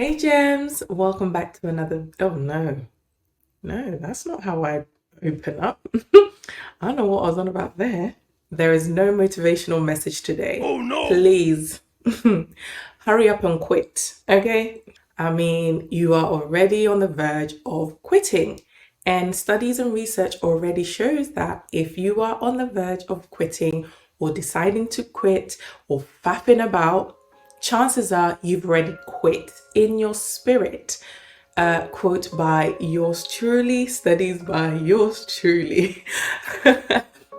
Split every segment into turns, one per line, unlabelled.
Hey Gems, welcome back to another. Oh no, that's not how I open up. I don't know what I was on about there. There is no motivational message today.
Oh no!
Please hurry up and quit, okay? I mean, you are already on the verge of quitting. And studies and research already shows that if you are on the verge of quitting or deciding to quit or faffing about, chances are you've already quit in your spirit. Quote by yours truly, studies by yours truly.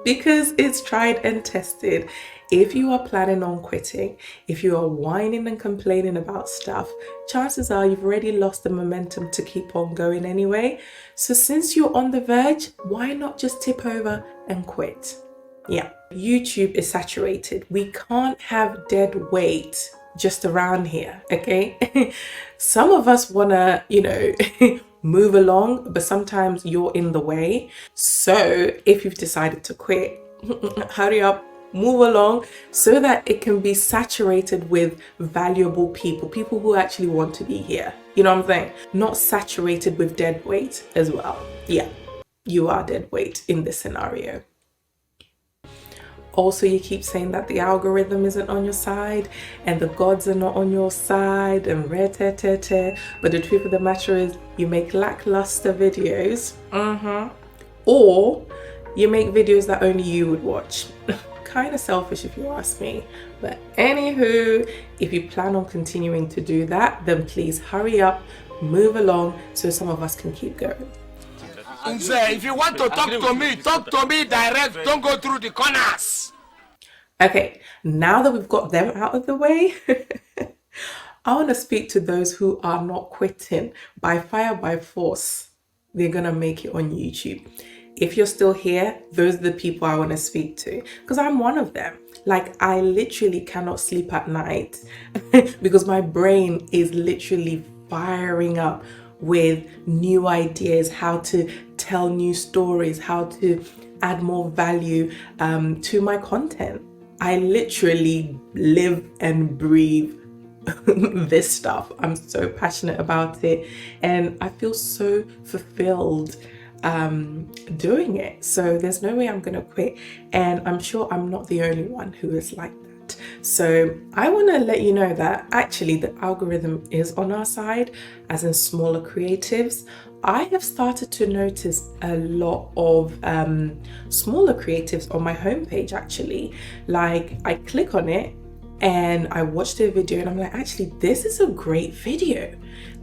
Because it's tried and tested. If you are planning on quitting, if you are whining and complaining about stuff, chances are you've already lost the momentum to keep on going anyway. So since you're on the verge, why not just tip over and quit? Yeah, YouTube is saturated. We can't have dead weight just around here, okay? Some of us want to, move along, but sometimes you're in the way. So if you've decided to quit, hurry up, move along so that it can be saturated with valuable people who actually want to be here. You know what I'm saying? Not saturated with dead weight as well. Yeah, you are dead weight in this scenario. Also, you keep saying that the algorithm isn't on your side and the gods are not on your side and but the truth of the matter is you make lackluster videos, or you make videos that only you would watch. Kind of selfish if you ask me, but anywho, if you plan on continuing to do that, then please hurry up, move along so some of us can keep going.
If you want to talk to me direct. Don't go through the corners.
Okay, now that we've got them out of the way, I want to speak to those who are not quitting by fire, by force. They're going to make it on YouTube. If you're still here, those are the people I want to speak to because I'm one of them. Like, I literally cannot sleep at night because my brain is literally firing up with new ideas, how to tell new stories, how to add more value to my content. I literally live and breathe this stuff. I'm so passionate about it and I feel so fulfilled doing it. So there's no way I'm gonna quit, and I'm sure I'm not the only one who is like that. So I want to let you know that actually the algorithm is on our side, as in smaller creatives. I have started to notice a lot of smaller creatives on my homepage actually. Like, I click on it and I watch their video and I'm like, actually, this is a great video.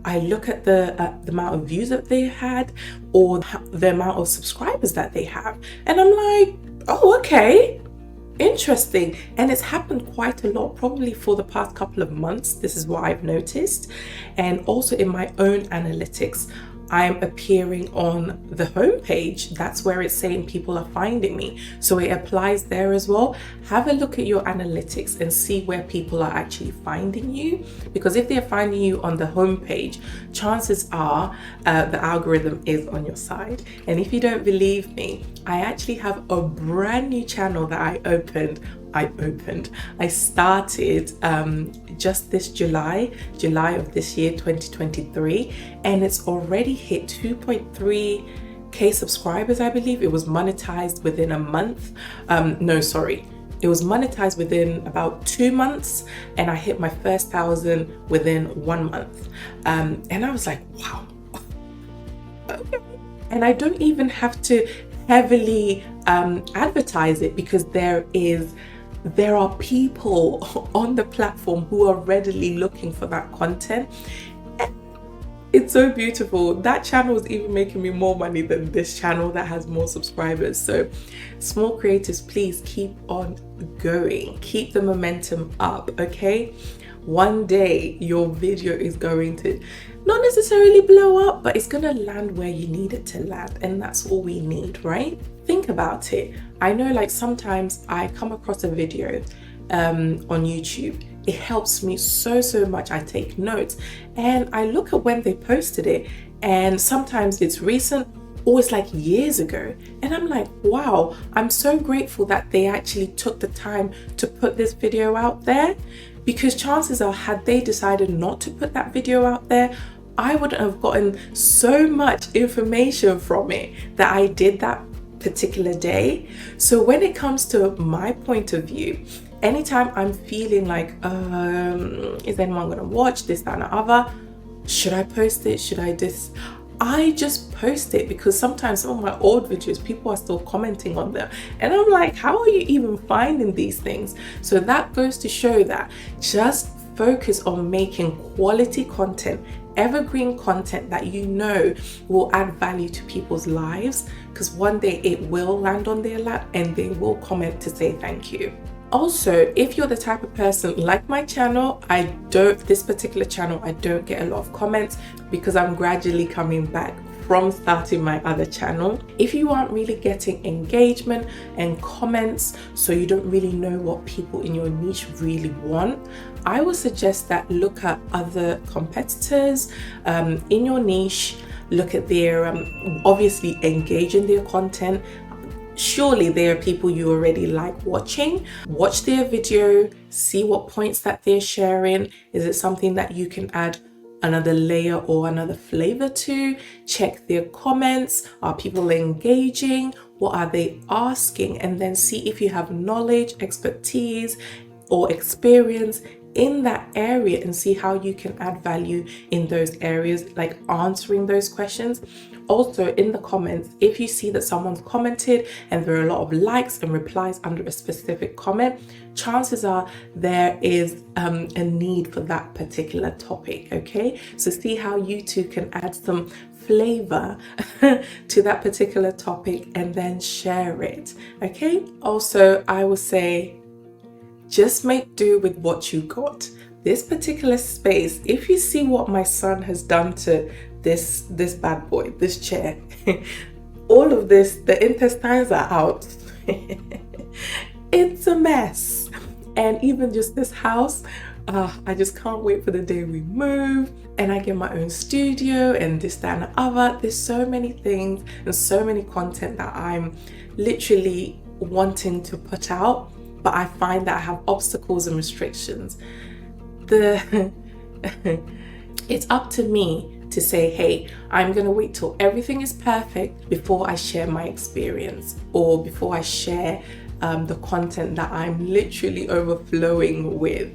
I look at the amount of views that they had or the amount of subscribers that they have, and I'm like, oh, okay, interesting. And it's happened quite a lot, probably for the past couple of months. This is what I've noticed. And also in my own analytics, I'm appearing on the homepage. That's where it's saying people are finding me. So it applies there as well. Have a look at your analytics and see where people are actually finding you. Because if they're finding you on the homepage, chances are the algorithm is on your side. And if you don't believe me, I actually have a brand new channel that I started just this July of this year, 2023, and it's already hit 2.3k subscribers. I believe it was monetized within a month. It was monetized within about 2 months, and I hit my first 1,000 within 1 month. And I was like, wow. Okay. And I don't even have to heavily advertise it because there are people on the platform who are readily looking for that content. And it's so beautiful. That channel is even making me more money than this channel that has more subscribers. So small creators, please keep on going. Keep the momentum up, okay? One day your video is going to not necessarily blow up, but it's gonna land where you need it to land, and that's all we need, right? Think about it. I know, like, sometimes I come across a video on YouTube. It helps me so much. I take notes and I look at when they posted it, and sometimes it's recent or it's like years ago, and I'm like, wow, I'm so grateful that they actually took the time to put this video out there, because chances are, had they decided not to put that video out there, I wouldn't have gotten so much information from it that I did that particular day. So when it comes to my point of view, anytime I'm feeling like, is anyone gonna watch this, that, and the other? Should I post it? Should I just? I just post it because sometimes some of my old videos, people are still commenting on them. And I'm like, how are you even finding these things? So that goes to show that just focus on making quality content, evergreen content that you know will add value to people's lives, because one day it will land on their lap and they will comment to say thank you. Also, if you're the type of person like my channel, this particular channel, I don't get a lot of comments because I'm gradually coming back from starting my other channel. If you aren't really getting engagement and comments, so you don't really know what people in your niche really want, I would suggest that look at other competitors in your niche, look at their, obviously engage in their content. Surely there are people you already like watching. Watch their video, see what points that they're sharing. Is it something that you can add another layer or another flavor to? Check their comments. Are people engaging? What are they asking? And then see if you have knowledge, expertise, or experience in that area, and see how you can add value in those areas, like answering those questions. Also, in the comments, if you see that someone's commented and there are a lot of likes and replies under a specific comment, chances are there is a need for that particular topic. Okay, so see how you two can add some flavor to that particular topic and then share it. Okay, also I would say just make do with what you got. This particular space, if you see what my son has done to this bad boy, this chair, all of this, the intestines are out. It's a mess. And even just this house, I just can't wait for the day we move and I get my own studio and this, that, and the other. There's so many things and so many content that I'm literally wanting to put out, but I find that I have obstacles and restrictions. It's up to me to say, hey, I'm gonna wait till everything is perfect before I share my experience, or before I share the content that I'm literally overflowing with.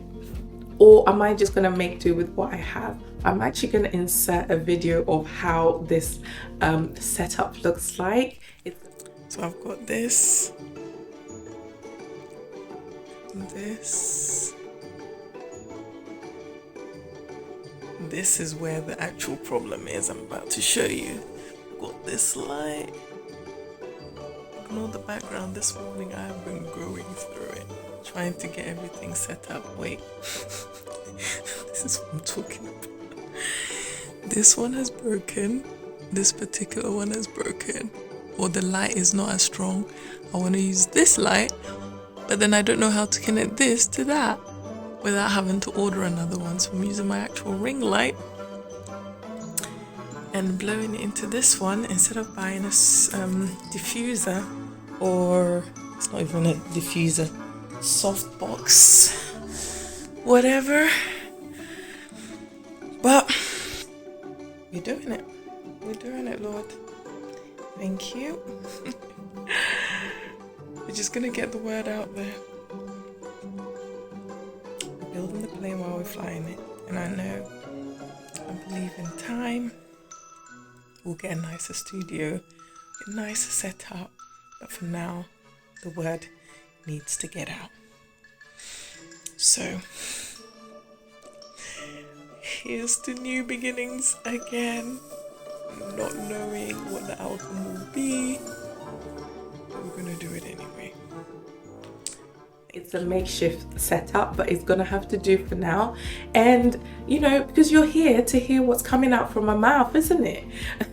Or am I just gonna make do with what I have? I'm actually gonna insert a video of how this setup looks like. So I've got this, this is where the actual problem is. I'm about to show you. I've got this light. Ignore the background. This morning I have been going through it, trying to get everything set up. Wait, this is what I'm talking about. This one has broken. This particular one has broken, or the light is not as strong. I want to use this light, but then I don't know how to connect this to that without having to order another one. So I'm using my actual ring light and blowing it into this one instead of buying a diffuser, or it's not even a diffuser, softbox, whatever. But we're doing it. We're doing it, Lord. Thank you. We're just gonna get the word out there. We're building the plane while we're flying it. And I know, I believe in time, we'll get a nicer studio, a nicer setup. But for now, the word needs to get out. So, here's to new beginnings again. Not knowing what the outcome will be. We're gonna do it anyway. It's a makeshift setup, but it's gonna have to do for now. And you know, because you're here to hear what's coming out from my mouth, isn't it?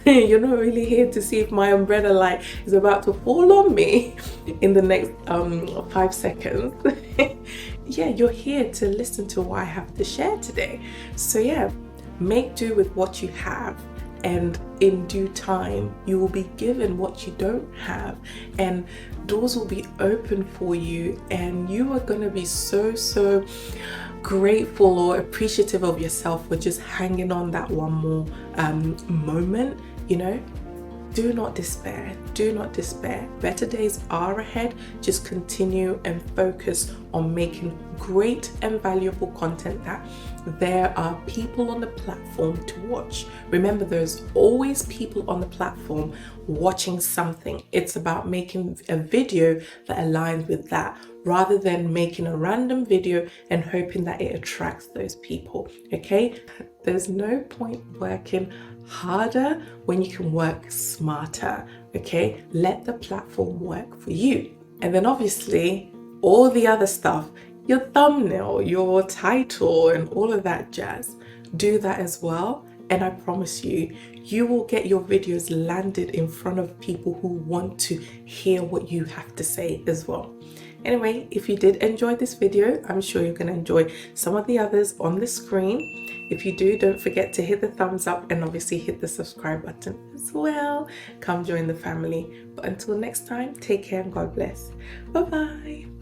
You're not really here to see if my umbrella light is about to fall on me in the next 5 seconds. Yeah, you're here to listen to what I have to share today. So yeah, make do with what you have. and in due time you will be given what you don't have, and doors will be open for you, and you are going to be so grateful or appreciative of yourself for just hanging on that one more moment. Do not despair. Do not despair. Better days are ahead. Just continue and focus on making great and valuable content that there are people on the platform to watch. Remember, there's always people on the platform watching something. It's about making a video that aligns with that, rather than making a random video and hoping that it attracts those people. Okay? There's no point working harder when you can work smarter. Okay? Let the platform work for you. And then obviously all the other stuff, your thumbnail, your title, and all of that jazz, do that as well. And I promise you, you will get your videos landed in front of people who want to hear what you have to say as well. Anyway, if you did enjoy this video, I'm sure you're going to enjoy some of the others on the screen. If you do, don't forget to hit the thumbs up and obviously hit the subscribe button as well. Come join the family. But until next time, take care and God bless. Bye-bye.